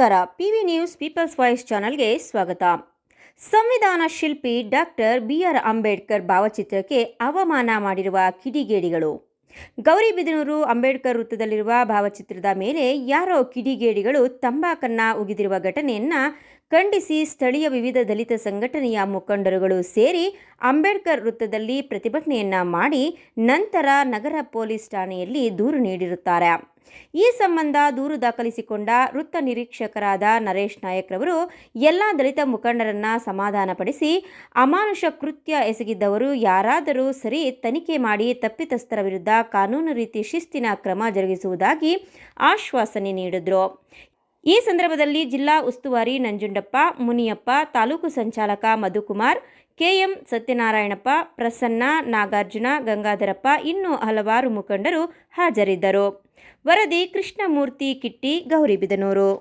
ನಮಸ್ಕಾರ. PV news people's voice ಚಾನಲ್ಗೆ ಸ್ವಾಗತ. ಸಂವಿಧಾನ ಶಿಲ್ಪಿ ಡಾಕ್ಟರ್ BR ಅಂಬೇಡ್ಕರ್ ಭಾವಚಿತ್ರಕ್ಕೆ ಅವಮಾನ ಮಾಡಿರುವ ಕಿಡಿಗೇಡಿಗಳು. ಗೌರಿಬಿದನೂರು ಅಂಬೇಡ್ಕರ್ ವೃತ್ತದಲ್ಲಿರುವ ಭಾವಚಿತ್ರದ ಮೇಲೆ ಯಾರೋ ಕಿಡಿಗೇಡಿಗಳು ತಂಬಾಕನ್ನ ಉಗಿದಿರುವ ಘಟನೆಯನ್ನು ಖಂಡಿಸಿ ಸ್ಥಳೀಯ ವಿವಿಧ ದಲಿತ ಸಂಘಟನೆಯ ಮುಖಂಡರುಗಳು ಸೇರಿ ಅಂಬೇಡ್ಕರ್ ವೃತ್ತದಲ್ಲಿ ಪ್ರತಿಭಟನೆಯನ್ನ ಮಾಡಿ ನಂತರ ನಗರ ಪೊಲೀಸ್ ಠಾಣೆಯಲ್ಲಿ ದೂರು ನೀಡಿರುತ್ತಾರೆ. ಈ ಸಂಬಂಧ ದೂರು ದಾಖಲಿಸಿಕೊಂಡ ವೃತ್ತ ನಿರೀಕ್ಷಕರಾದ ನರೇಶ್ ನಾಯಕ್ ರವರು ಎಲ್ಲ ದಲಿತ ಮುಖಂಡರನ್ನ ಸಮಾಧಾನಪಡಿಸಿ ಅಮಾನುಷ ಕೃತ್ಯ ಎಸಗಿದ್ದವರು ಯಾರಾದರೂ ಸರಿ ತನಿಖೆ ಮಾಡಿ ತಪ್ಪಿತಸ್ಥರ ವಿರುದ್ಧ ಕಾನೂನು ರೀತಿ ಶಿಸ್ತಿನ ಕ್ರಮ ಜರುಗಿಸುವುದಾಗಿ ಆಶ್ವಾಸನೆ ನೀಡಿದರು. ಈ ಸಂದರ್ಭದಲ್ಲಿ ಜಿಲ್ಲಾ ಉಸ್ತುವಾರಿ ನಂಜುಂಡಪ್ಪ, ಮುನಿಯಪ್ಪ, ತಾಲೂಕು ಸಂಚಾಲಕ ಮಧುಕುಮಾರ್, KM ಸತ್ಯನಾರಾಯಣಪ್ಪ, ಪ್ರಸನ್ನ, ನಾಗಾರ್ಜುನ, ಗಂಗಾಧರಪ್ಪ ಇನ್ನೂ ಹಲವಾರು ಮುಖಂಡರು ಹಾಜರಿದ್ದರು. ವರದಿ ಕೃಷ್ಣಮೂರ್ತಿ ಕಿಟ್ಟಿ, ಗೌರಿಬಿದನೂರು.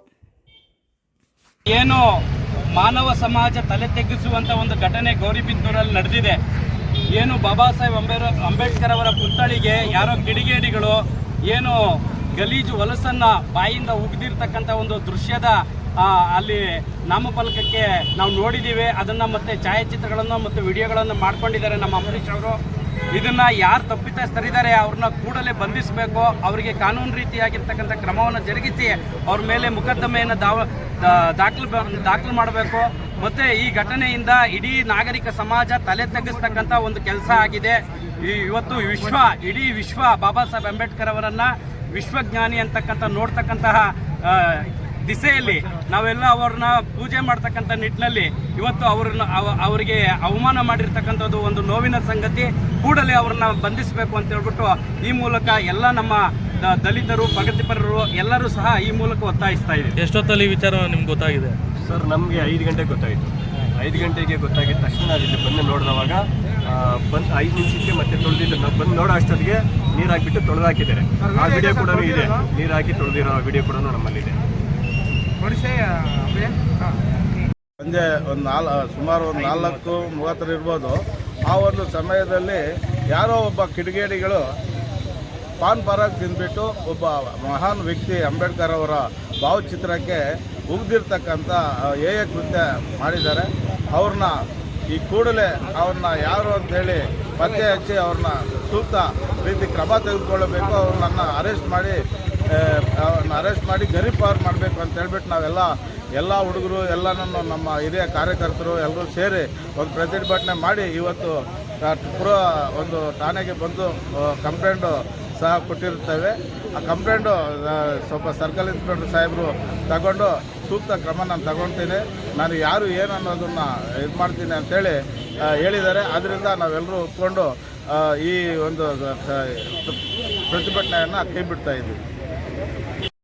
ಏನು ಮಾನವ ಸಮಾಜ ತಲೆ ತೆಗ್ಗಿಸುವಂತ ಒಂದು ಘಟನೆ ಗೌರಿಬಿದನೂರಲ್ಲಿ ನಡೆದಿದೆ. ಏನು ಬಾಬಾ ಸಾಹೇಬ್ ಅಂಬೇಡ್ಕರ್ ಅವರ ಪುತ್ಥಳಿಗೆ ಯಾರೋ ಕಿಡಿಗೇಡಿಗಳು ಏನು ಗಲೀಜು ಹೊಲಸನ್ನ ಬಾಯಿಂದ ಉಗಿದಿರ್ತಕ್ಕಂಥ ಒಂದು ದೃಶ್ಯದ ಅಲ್ಲಿ ನಾಮಫಲಕಕ್ಕೆ ನಾವು ನೋಡಿದ್ದೀವಿ. ಅದನ್ನು ಮತ್ತೆ ಛಾಯಾಚಿತ್ರಗಳನ್ನು ಮತ್ತು ವಿಡಿಯೋಗಳನ್ನು ಮಾಡ್ಕೊಂಡಿದ್ದಾರೆ ನಮ್ಮ ಅಂಬರೀಷ್ ಅವರು. ಇದನ್ನು ಯಾರು ತಪ್ಪಿತಸ್ಥರಿದ್ದಾರೆ ಅವ್ರನ್ನ ಕೂಡಲೇ ಬಂಧಿಸಬೇಕು. ಅವರಿಗೆ ಕಾನೂನು ರೀತಿಯಾಗಿರ್ತಕ್ಕಂಥ ಕ್ರಮವನ್ನು ಜರುಗಿಸಿ ಅವ್ರ ಮೇಲೆ ಮೊಕದ್ದಮೆಯನ್ನು ದಾಖಲು ಮಾಡಬೇಕು. ಮತ್ತು ಈ ಘಟನೆಯಿಂದ ಇಡೀ ನಾಗರಿಕ ಸಮಾಜ ತಲೆ ತಗ್ಗಿಸ್ತಕ್ಕಂಥ ಒಂದು ಕೆಲಸ ಆಗಿದೆ. ಇವತ್ತು ಇಡೀ ವಿಶ್ವ ಬಾಬಾ ಸಾಹೇಬ್ ಅಂಬೇಡ್ಕರ್ ಅವರನ್ನು ವಿಶ್ವಜ್ಞಾನಿ ಅಂತಕ್ಕಂಥ ನೋಡ್ತಕ್ಕಂತಹ ದಿಸೆಯಲ್ಲಿ ನಾವೆಲ್ಲ ಅವ್ರನ್ನ ಪೂಜೆ ಮಾಡ್ತಕ್ಕಂಥ ನಿಟ್ಟಿನಲ್ಲಿ ಇವತ್ತು ಅವರಿಗೆ ಅವಮಾನ ಮಾಡಿರ್ತಕ್ಕಂಥದ್ದು ಒಂದು ನೋವಿನ ಸಂಗತಿ. ಕೂಡಲೇ ಅವ್ರನ್ನ ಬಂಧಿಸಬೇಕು ಅಂತ ಹೇಳ್ಬಿಟ್ಟು ಈ ಮೂಲಕ ಎಲ್ಲ ನಮ್ಮ ದಲಿತರು, ಪ್ರಗತಿಪರರು ಎಲ್ಲರೂ ಸಹ ಈ ಮೂಲಕ ಒತ್ತಾಯಿಸ್ತಾ ಇದ್ದೀವಿ. ಎಷ್ಟೊತ್ತಲ್ಲಿ ವಿಚಾರ ನಿಮ್ಗೆ ಗೊತ್ತಾಗಿದೆ? ಸರ್, ನಮಗೆ 5 ಗಂಟೆಗೆ ಗೊತ್ತಾಯಿತು. 5 ಗಂಟೆಗೆ ಗೊತ್ತಾಗಿದ್ದ ತಕ್ಷಣ ಇಲ್ಲಿ ಬಂದು ನೋಡಿದವಾಗ 5 ನಿಮಿಷಕ್ಕೆ ಮತ್ತೆ ತೊಳೆದಿದ್ದು ನಾವು ಬಂದು ನೋಡೋ ಅಷ್ಟೊತ್ತಿಗೆ ನೀರು ಹಾಕಿಬಿಟ್ಟು ತೊಳೆದು ಹಾಕಿದ್ದಾರೆ. ಆ ವಿಡಿಯೋ ಕೂಡ ಇದೆ. ನೀರು ಹಾಕಿ ತೊಳೆದಿರೋ ವಿಡಿಯೋ ಕೂಡ ನಮ್ಮಲ್ಲಿದೆ. ಸಂಜೆ ಸುಮಾರು 4:30 ಇರ್ಬೋದು. ಆ ಒಂದು ಸಮಯದಲ್ಲಿ ಯಾರೋ ಒಬ್ಬ ಕಿಡಿಗೇಡಿಗಳು ಪಾನ್ ಪರಾಗ್ ತಿಂದ್ಬಿಟ್ಟು ಒಬ್ಬ ಮಹಾನ್ ವ್ಯಕ್ತಿ ಅಂಬೇಡ್ಕರ್ ಅವರ ಭಾವಚಿತ್ರಕ್ಕೆ ಉಗಿದಿರ್ತಕ್ಕಂಥ ಕೃತ್ಯ ಮಾಡಿದ್ದಾರೆ. ಅವ್ರನ್ನ ಈ ಕೂಡಲೇ ಅವ್ರನ್ನ ಯಾರು ಅಂಥೇಳಿ ಪತ್ತೆ ಹಚ್ಚಿ ಅವ್ರನ್ನ ಸೂಕ್ತ ರೀತಿ ಕ್ರಮ ತೆಗೆದುಕೊಳ್ಳಬೇಕು. ಅವ್ರನ್ನ ಅರೆಸ್ಟ್ ಮಾಡಿ ಗರೀಪಾರ್ ಮಾಡಬೇಕು ಅಂತ ಹೇಳ್ಬಿಟ್ಟು ಎಲ್ಲ ಹುಡುಗರು ಎಲ್ಲನೂ ನಮ್ಮ ಹಿರಿಯ ಕಾರ್ಯಕರ್ತರು ಎಲ್ಲರೂ ಸೇರಿ ಒಂದು ಪ್ರತಿಭಟನೆ ಮಾಡಿ ಇವತ್ತು ಒಂದು ಠಾಣೆಗೆ ಬಂದು ಕಂಪ್ಲೇಂಟು ಸಹ ಕೊಟ್ಟಿರ್ತೇವೆ. ಆ ಕಂಪ್ಲೇಂಟು ಸ್ವಲ್ಪ ಸರ್ಕಲ್ ಇನ್ಸ್ಪೆಕ್ಟರ್ ಸಾಹೇಬರು ತಗೊಂಡು ಸೂಕ್ತ ಕ್ರಮ ನಾನು ತಗೊಳ್ತೀನಿ, ನಾನು ಯಾರು ಏನು ಅನ್ನೋದನ್ನು ಇದು ಮಾಡ್ತೀನಿ ಅಂತೇಳಿ ಹೇಳಿದ್ದಾರೆ. ಆದ್ದರಿಂದ ನಾವೆಲ್ಲರೂ ಒಪ್ಕೊಂಡು ಈ ಒಂದು ಪ್ರತಿಭಟನೆಯನ್ನು ಕೈ ಬಿಡ್ತಾ ಇದ್ದೀವಿ.